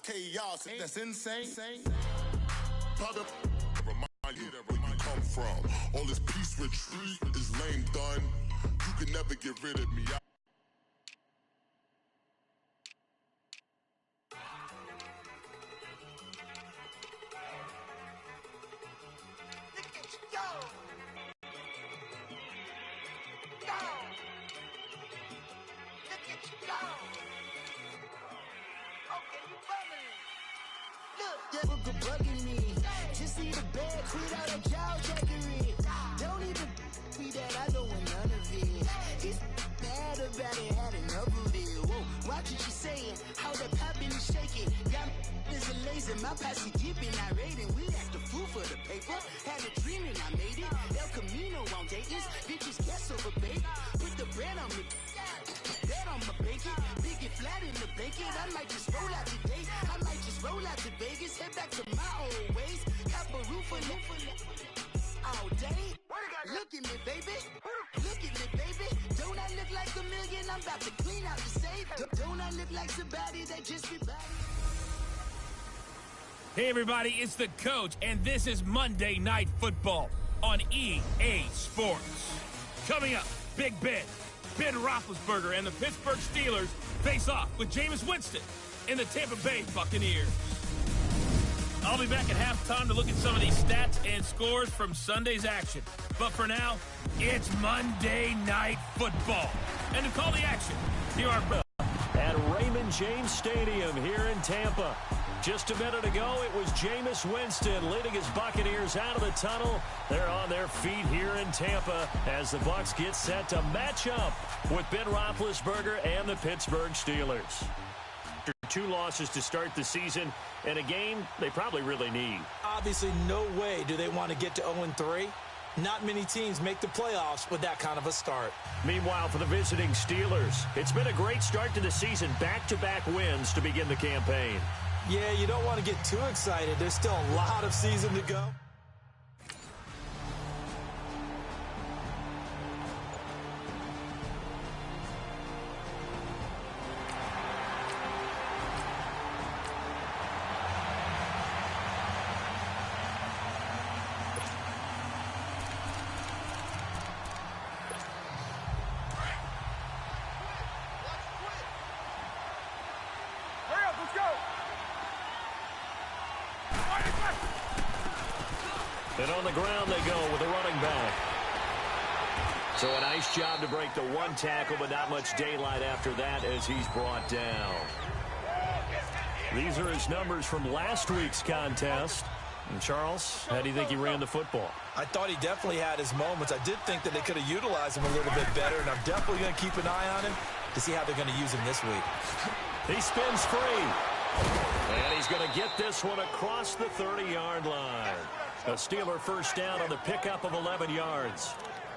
chaos. That's insane. Brother, remind you where you come from. All this peace retreat is lame done. You can never get rid of me. Bugging me. Just see the bad tweet out of jaw jackery. Don't even be that, I don't want none of it. He's mad about it, had enough of it. Whoa, watch what you saying, how that poppin' and shaking. Got is a lazy, my posse dipping, I raiding. We act a fool for the paper. Had a dream and I made it. El Camino on Dayton's, bitches guess over bait. Put the bread on me. Bet on my bacon, big and flat in the bacon. I might just roll out today. I might just roll out to Vegas, head back to my old ways. Have a roof all day. Look at me, baby. Look at me, baby. Don't I look like a million? I'm about to clean out the safe. Don't I look like somebody that just be body? Hey, everybody, it's the coach, and this is Monday Night Football on EA Sports. Coming up, Big Ben Roethlisberger and the Pittsburgh Steelers face off with Jameis Winston and the Tampa Bay Buccaneers. I'll be back at halftime to look at some of these stats and scores from Sunday's action. But for now, it's Monday Night Football. And to call the action, here are at Raymond James Stadium here in Tampa. Just a minute ago, it was Jameis Winston leading his Buccaneers out of the tunnel. They're on their feet here in Tampa as the Bucs get set to match up with Ben Roethlisberger and the Pittsburgh Steelers. After 2 losses to start the season in a game they probably really need. Obviously, no way do they want to get to 0-3. Not many teams make the playoffs with that kind of a start. Meanwhile, for the visiting Steelers, it's been a great start to the season. Back-to-back wins to begin the campaign. Yeah, you don't want to get too excited. There's still a lot of season to go. And on the ground they go with a running back. So a nice job to break the 1 tackle, but not much daylight after that as he's brought down. These are his numbers from last week's contest. And Charles, how do you think he ran the football? I thought he definitely had his moments. I did think that they could have utilized him a little bit better, and I'm definitely going to keep an eye on him to see how they're going to use him this week. He spins free. And he's going to get this one across the 30-yard line. A Steeler first down on the pickup of 11 yards.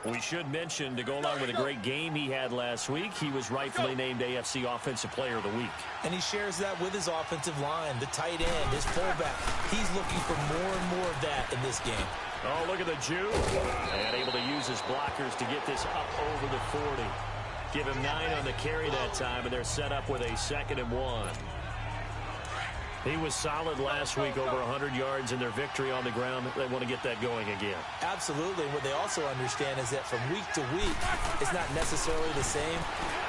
We should mention, to go along with a great game he had last week, he was rightfully named AFC Offensive Player of the Week. And he shares that with his offensive line, the tight end, his fullback. He's looking for more and more of that in this game. Oh, look at the Jew. And able to use his blockers to get this up over the 40. Give him 9 on the carry that time, and they're set up with a 2nd and 1. He was solid last week, over 100 yards in their victory on the ground. They want to get that going again. Absolutely. What they also understand is that from week to week, it's not necessarily the same,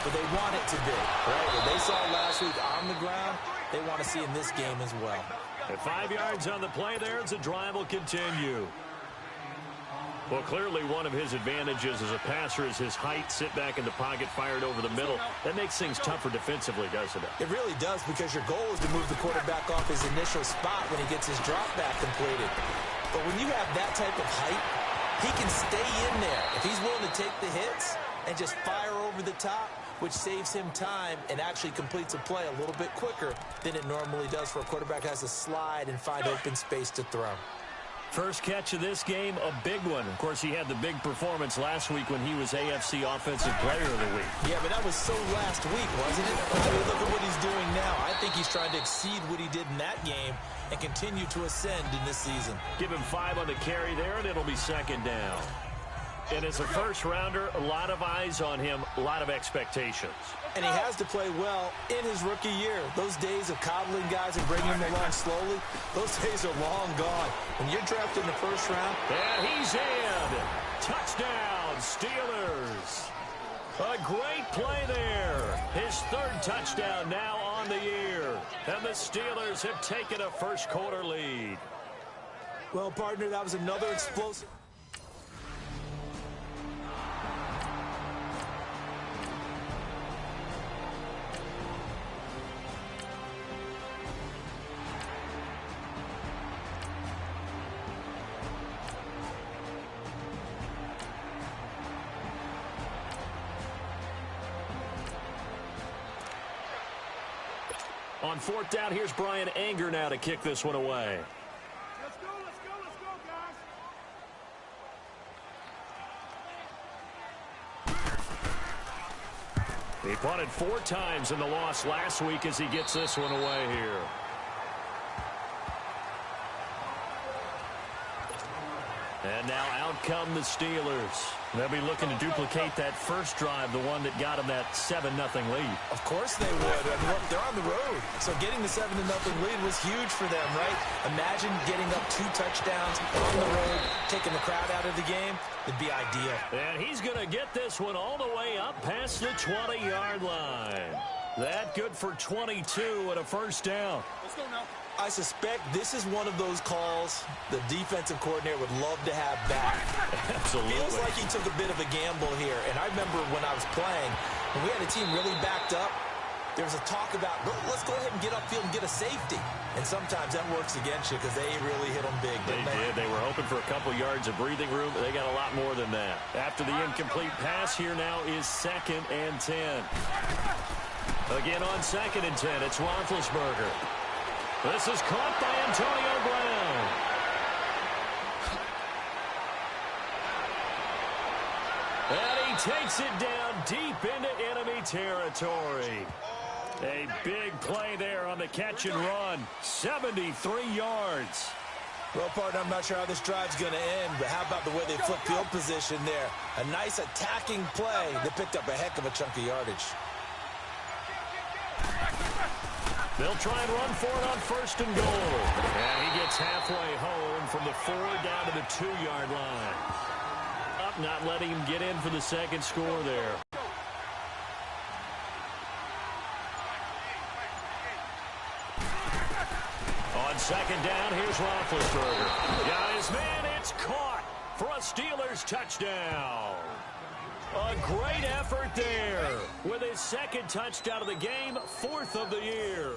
but they want it to be. Right? What they saw last week on the ground, they want to see in this game as well. At 5 yards on the play there, the drive will continue. Well, clearly one of his advantages as a passer is his height, sit back in the pocket, fired over the middle. That makes things tougher defensively, doesn't it? It really does, because your goal is to move the quarterback off his initial spot when he gets his drop back completed. But when you have that type of height, he can stay in there. If he's willing to take the hits and just fire over the top, which saves him time and actually completes a play a little bit quicker than it normally does for a quarterback has to slide and find open space to throw. First catch of this game, a big one. Of course, he had the big performance last week when he was AFC Offensive Player of the Week. Yeah, but that was so last week, wasn't it? I mean, look at what he's doing now. I think he's trying to exceed what he did in that game and continue to ascend in this season. Give him 5 on the carry there, and it'll be 2nd down. And as a first-rounder, a lot of eyes on him, a lot of expectations. And he has to play well in his rookie year. Those days of coddling guys and bringing them along slowly, those days are long gone. When you're drafted in the first round. And he's in. Touchdown, Steelers. A great play there. His third touchdown now on the year. And the Steelers have taken a first-quarter lead. Well, partner, that was another explosive. On fourth down, here's Brian Anger now to kick this one away. Let's go, guys. He punted 4 times in the loss last week as he gets this one away here. And now out come the Steelers. They'll be looking to duplicate that first drive, the one that got them that 7-0 lead. Of course they would. I mean, look, they're on the road. So getting the 7-0 lead was huge for them, right? Imagine getting up 2 touchdowns on the road, taking the crowd out of the game. It'd be ideal. And he's going to get this one all the way up past the 20-yard line. That good for 22 and a first down. Let's go now. I suspect this is one of those calls the defensive coordinator would love to have back. Absolutely. Feels like he took a bit of a gamble here. And I remember when I was playing, when we had a team really backed up, there was a talk about, let's go ahead and get upfield and get a safety. And sometimes that works against you because they really hit them big. They did. They were hoping for a couple yards of breathing room, but they got a lot more than that. After the incomplete pass, here now is 2nd and 10. Again on 2nd and 10, it's Roethlisberger. This is caught by Antonio Brown. And he takes it down deep into enemy territory. A big play there on the catch and run. 73 yards. Well, partner, I'm not sure how this drive's going to end, but how about the way they flip field position there? A nice attacking play that picked up a heck of a chunk of yardage. They'll try and run for it on 1st and goal. And he gets halfway home from the 4 down to the 2-yard line. Up, not letting him get in for the second score there. On 2nd down, here's Roethlisberger. Got his man, it's caught for a Steelers touchdown. A great effort there with his 2nd touchdown of the game, 4th of the year.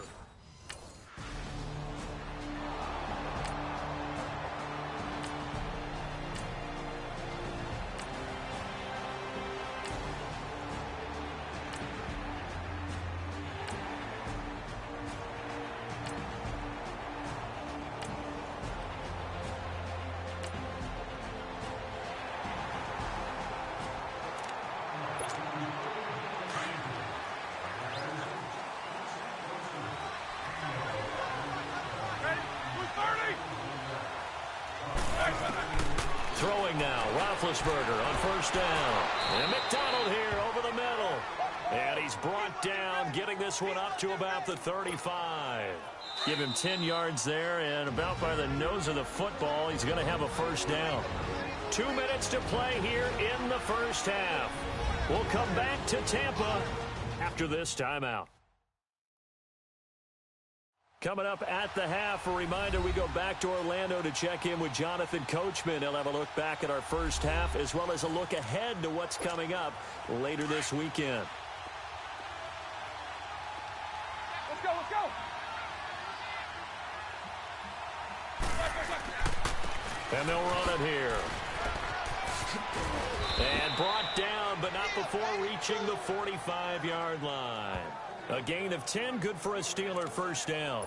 Throwing now, Roethlisberger on 1st down. And McDonald here over the middle. And he's brought down, getting this one up to about the 35. Give him 10 yards there, and about by the nose of the football, he's going to have a 1st down. 2 minutes to play here in the first half. We'll come back to Tampa after this timeout. Coming up at the half, a reminder, we go back to Orlando to check in with Jonathan Coachman. He'll have a look back at our first half as well as a look ahead to what's coming up later this weekend. Let's go, let's go. And they'll run it here. And brought down, but not before reaching the 45-yard line. A gain of 10, good for a Steeler 1st down.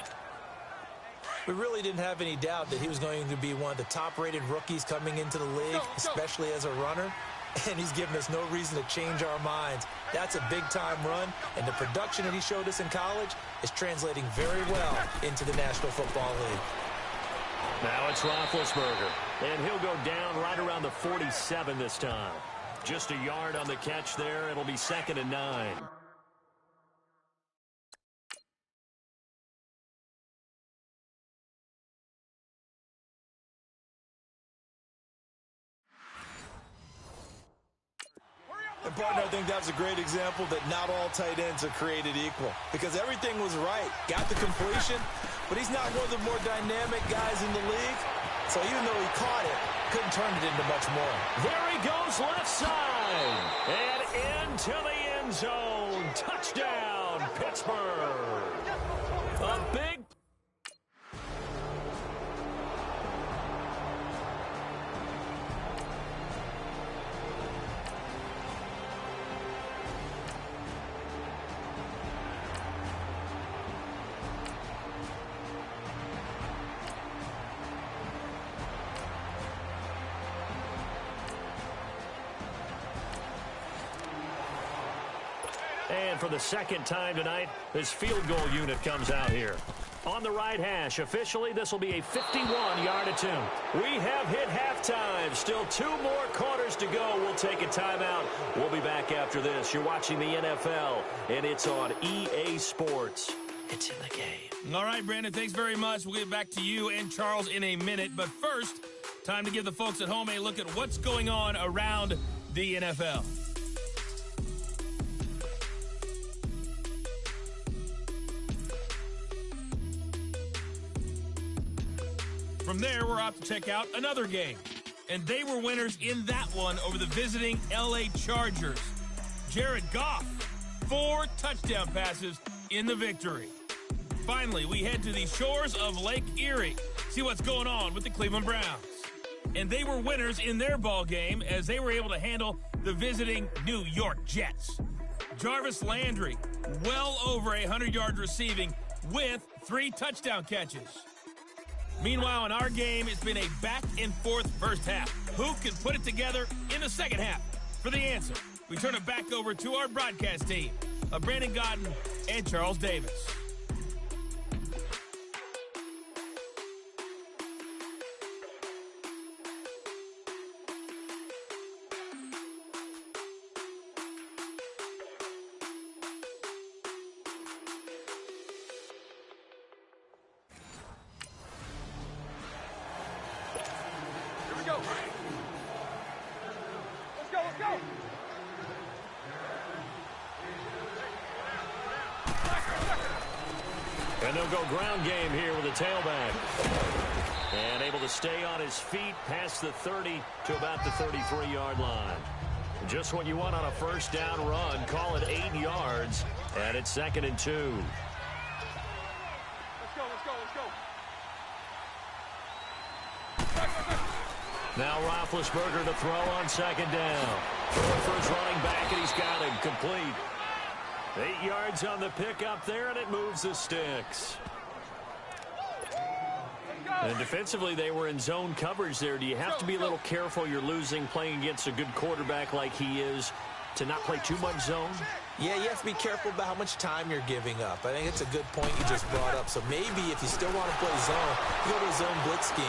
We really didn't have any doubt that he was going to be one of the top-rated rookies coming into the league, especially as a runner. And he's given us no reason to change our minds. That's a big-time run, and the production that he showed us in college is translating very well into the National Football League. Now it's Roethlisberger, and he'll go down right around the 47 this time. Just a yard on the catch there. It'll be 2nd and 9. And partner, I think that was a great example that not all tight ends are created equal, because everything was right. Got the completion, but he's not one of the more dynamic guys in the league. So even though he caught it, couldn't turn it into much more. There he goes left side and into the end zone. Touchdown, Pittsburgh. A big And for the second time tonight, this field goal unit comes out here. On the right hash, officially, this will be a 51-yard attempt. We have hit halftime. Still 2 more quarters to go. We'll take a timeout. We'll be back after this. You're watching the NFL, and it's on EA Sports. It's in the game. All right, Brandon, thanks very much. We'll get back to you and Charles in a minute. But first, time to give the folks at home a look at what's going on around the NFL. From there, we're off to check out another game. And they were winners in that one over the visiting L.A. Chargers. Jared Goff, 4 touchdown passes in the victory. Finally, we head to the shores of Lake Erie, see what's going on with the Cleveland Browns. And they were winners in their ball game as they were able to handle the visiting New York Jets. Jarvis Landry, well over 100 yards receiving with 3 touchdown catches. Meanwhile, in our game, it's been a back-and-forth first half. Who can put it together in the second half? For the answer, we turn it back over to our broadcast team of Brandon Godden and Charles Davis. And they'll go ground game here with a tailback. And able to stay on his feet past the 30 to about the 33-yard line. Just what you want on a first down run. Call it 8 yards. And it's 2nd and 2. Let's go. Now Roethlisberger to throw on 2nd down. Throwing for his running back, and he's got him complete. 8 yards on the pickup there, and it moves the sticks. And defensively, they were in zone coverage there. Do you have to be a little careful you're losing playing against a good quarterback like he is to not play too much zone? Yeah, you have to be careful about how much time you're giving up. I think it's a good point you just brought up. So maybe if you still want to play zone, you go to a zone blitz scheme.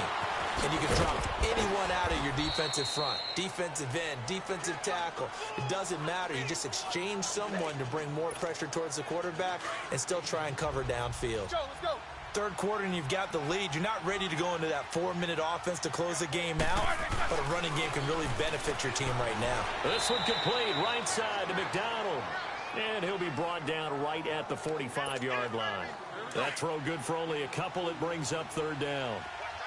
And you can drop anyone out of your defensive front, defensive end, defensive tackle. It doesn't matter. You just exchange someone to bring more pressure towards the quarterback and still try and cover downfield. Let's go. Third quarter and you've got the lead. You're not ready to go into that 4-minute offense to close the game out, but a running game can really benefit your team right now. This one complete, right side to McDonald. And he'll be brought down right at the 45-yard line. That throw good for only a couple. It brings up 3rd down.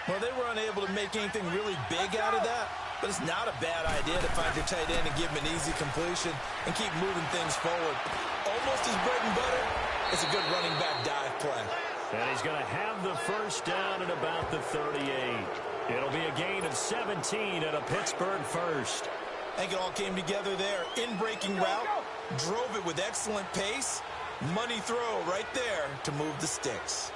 Well, they were unable to make anything really big out of that, but it's not a bad idea to find your tight end and give him an easy completion and keep moving things forward. Almost his bread and butter. It's a good running back dive play. And he's going to have the first down at about the 38. It'll be a gain of 17 at a Pittsburgh first. I think it all came together there. In-breaking route, drove it with excellent pace. Money throw right there to move the sticks.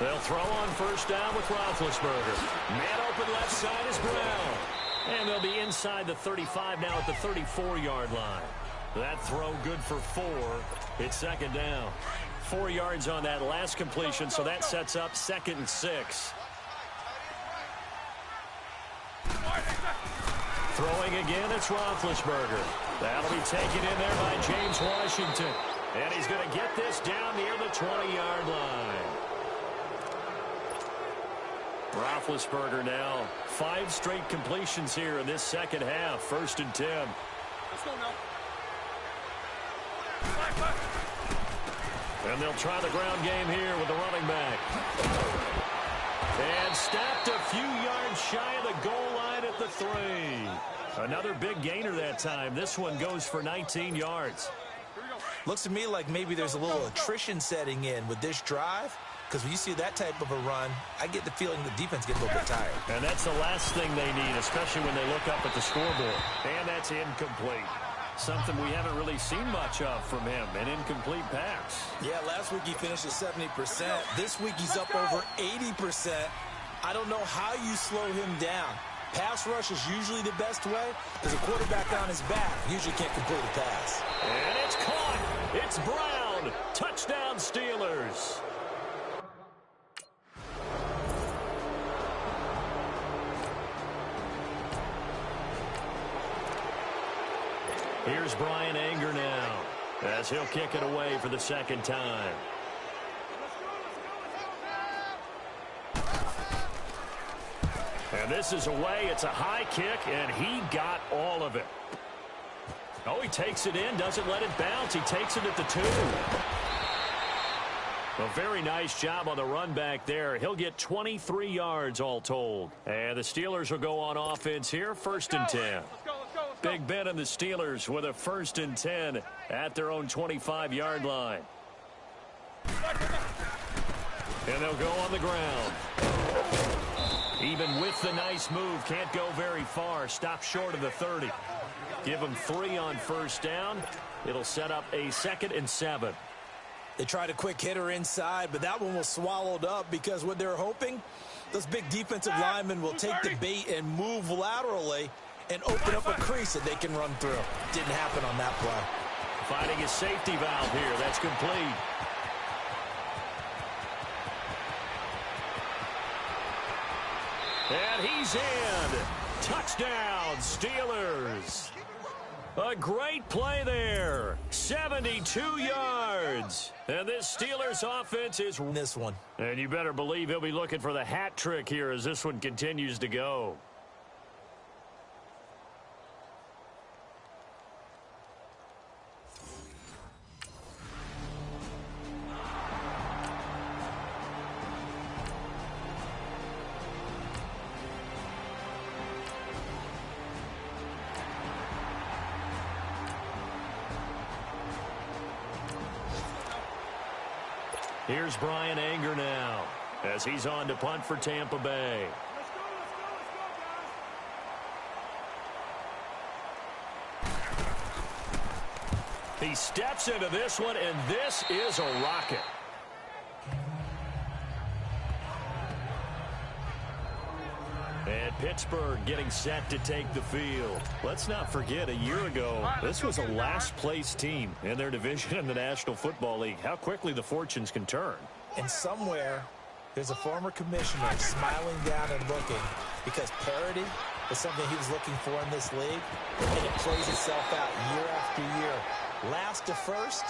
They'll throw on first down with Roethlisberger. Man open left side is Brown. And they'll be inside the 35 now at the 34-yard line. That throw good for 4. It's 2nd down. 4 yards on that last completion, so that sets up 2nd and 6. Throwing again, it's Roethlisberger. That'll be taken in there by James Washington. And he's going to get this down near the 20-yard line. Roethlisberger now 5 straight completions here in this second half. 1st and 10. Let's go now. And they'll try the ground game here with the running back. And stopped a few yards shy of the goal line at the 3. Another big gainer that time. This one goes for 19 yards. Looks to me like maybe there's a little attrition setting in with this drive. Because when you see that type of a run, I get the feeling the defense gets a little bit tired. And that's the last thing they need, especially when they look up at the scoreboard. And that's incomplete. Something we haven't really seen much of from him, an incomplete pass. Yeah, last week he finished at 70%. This week he's up over 80%. I don't know how you slow him down. Pass rush is usually the best way because a quarterback on his back usually can't complete a pass. And it's caught. It's Brown. Touchdown, Steelers. Here's Brian Anger now as he'll kick it away for the 2nd time. And this is away. It's a high kick, and he got all of it. Oh, he takes it in, doesn't let it bounce. He takes it at the 2. A very nice job on the run back there. He'll get 23 yards all told. And the Steelers will go on offense here, 1st and 10. Big Ben and the Steelers with a 1st and 10 at their own 25-yard line. And they'll go on the ground. Even with the nice move, can't go very far. Stop short of the 30. Give them 3 on 1st down. It'll set up a 2nd and 7. They tried a quick hitter inside, but that one was swallowed up because what they're hoping, those big defensive linemen will take the bait and move laterally and open up a crease that they can run through. Didn't happen on that play. Finding his safety valve here. That's complete. And he's in. Touchdown, Steelers. A great play there. 72 yards. And this Steelers offense is this one. And you better believe he'll be looking for the hat trick here as this one continues to go. Here's Brian Anger now as he's on to punt for Tampa Bay. He steps into this one, and this is a rocket. And Pittsburgh getting set to take the field. Let's not forget, a year ago, this was a last-place team in their division in the National Football League. How quickly the fortunes can turn. And somewhere, there's a former commissioner smiling down and looking because parity is something he was looking for in this league, and it plays itself out year after year. Last to first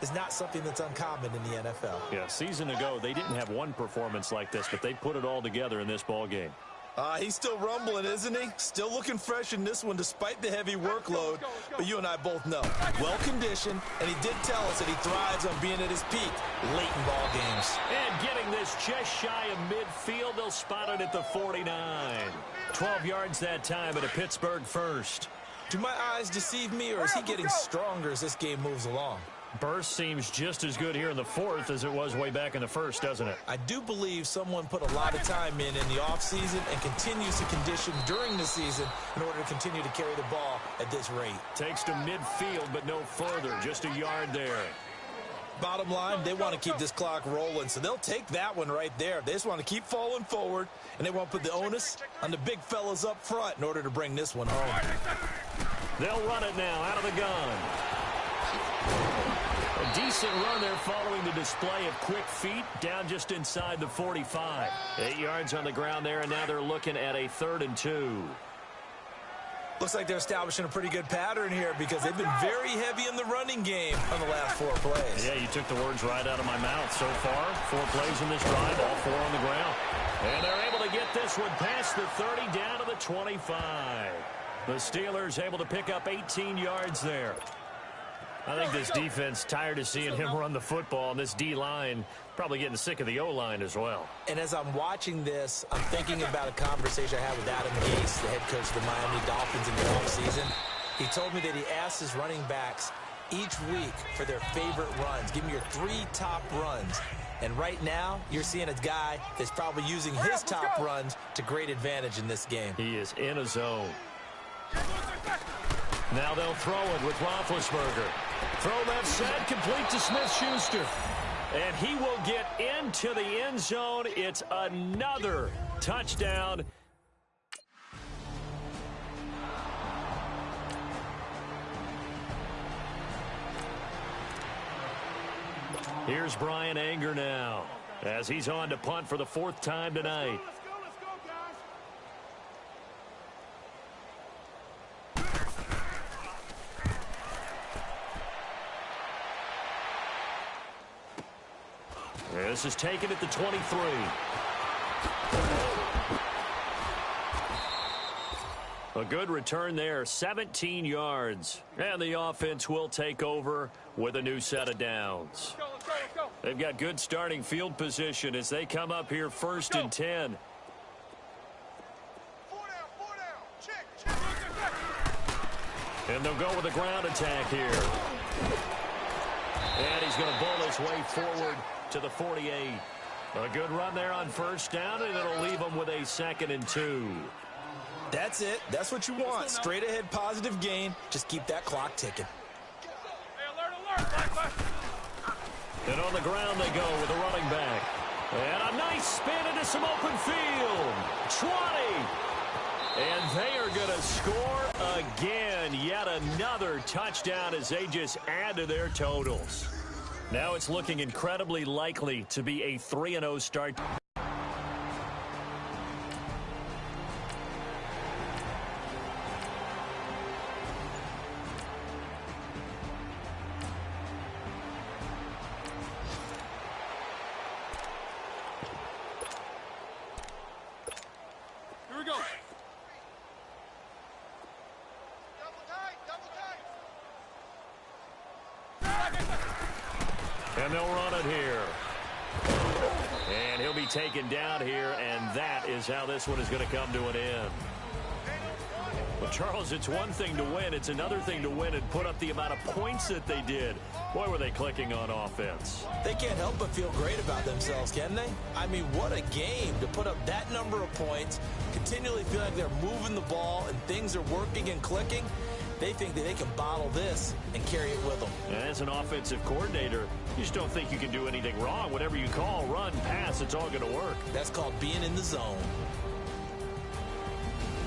is not something that's uncommon in the NFL. Yeah, a season ago, they didn't have one performance like this, but they put it all together in this ball game. He's still rumbling, isn't he? Still looking fresh in this one despite the heavy workload. But you and I both know, well-conditioned, and he did tell us that he thrives on being at his peak late in ball games. And getting this just shy of midfield, they'll spot it at the 49. 12 yards that time at a Pittsburgh 1st. Do my eyes deceive me, or is he getting stronger as this game moves along? Burst seems just as good here in the 4th as it was way back in the 1st, doesn't it? I do believe someone put a lot of time in the offseason and continues to condition during the season in order to continue to carry the ball at this rate. Takes to midfield, but no further. Just a yard there. Bottom line, they want to keep this clock rolling, so they'll take that one right there. They just want to keep falling forward, and they want to put the onus on the big fellas up front in order to bring this one home. They'll run it now out of the gun. decent run there following the display of quick feet down just inside the 45. 8 yards on the ground there, and now they're looking at a 3rd and 2. Looks like they're establishing a pretty good pattern here because they've been very heavy in the running game on the last 4 plays. Yeah, you took the words right out of my mouth. So far, 4 plays in this drive, all 4 on the ground. And they're able to get this one past the 30 down to the 25. The Steelers able to pick up 18 yards there. I think this defense tired of seeing him run the football, and this D-line probably getting sick of the O-line as well. And as I'm watching this, I'm thinking about a conversation I had with Adam Gase, the head coach of the Miami Dolphins in the offseason. He told me that he asked his running backs each week for their favorite runs. Give me your 3 top runs. And right now, you're seeing a guy that's probably using his top runs to great advantage in this game. He is in a zone. Now they'll throw it with Roethlisberger. Throw left side, complete to Smith-Schuster. And he will get into the end zone. It's another touchdown. Here's Brian Anger now as he's on to punt for the 4th time tonight. This is taken at the 23. A good return there, 17 yards. And the offense will take over with a new set of downs. Let's go. They've got good starting field position as they come up here 1st and 10. 4 down. Check. And they'll go with a ground attack here. And he's going to bowl his way forward to the 48. A good run there on 1st down, and it'll leave them with a 2nd and 2. That's it. That's what you want. Straight ahead positive gain. Just keep that clock ticking. Hey, alert. And on the ground they go with a running back. And a nice spin into some open field. 20. And they are going to score again. Yet another touchdown as they just add to their totals. Now it's looking incredibly likely to be a 3-0 start. Here we go. And they'll run it here. And he'll be taken down here, and that is how this one is going to come to an end. Well, Charles, it's one thing to win. It's another thing to win and put up the amount of points that they did. Boy, were they clicking on offense. They can't help but feel great about themselves, can they? I mean, what a game to put up that number of points, continually feel like they're moving the ball and things are working and clicking. They think that they can bottle this and carry it with them. And as an offensive coordinator, you just don't think you can do anything wrong. Whatever you call, run, pass, it's all going to work. That's called being in the zone.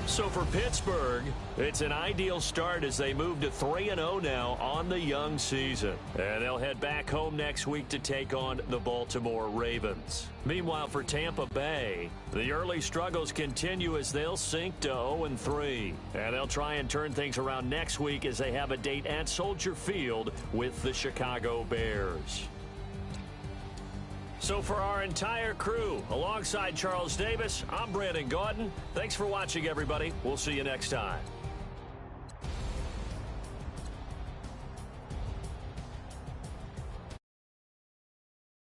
So for Pittsburgh, it's an ideal start as they move to 3-0 now on the young season. And they'll head back home next week to take on the Baltimore Ravens. Meanwhile, for Tampa Bay, the early struggles continue as they'll sink to 0-3. And they'll try and turn things around next week as they have a date at Soldier Field with the Chicago Bears. So for our entire crew, alongside Charles Davis, I'm Brandon Gaudin. Thanks for watching, everybody. We'll see you next time.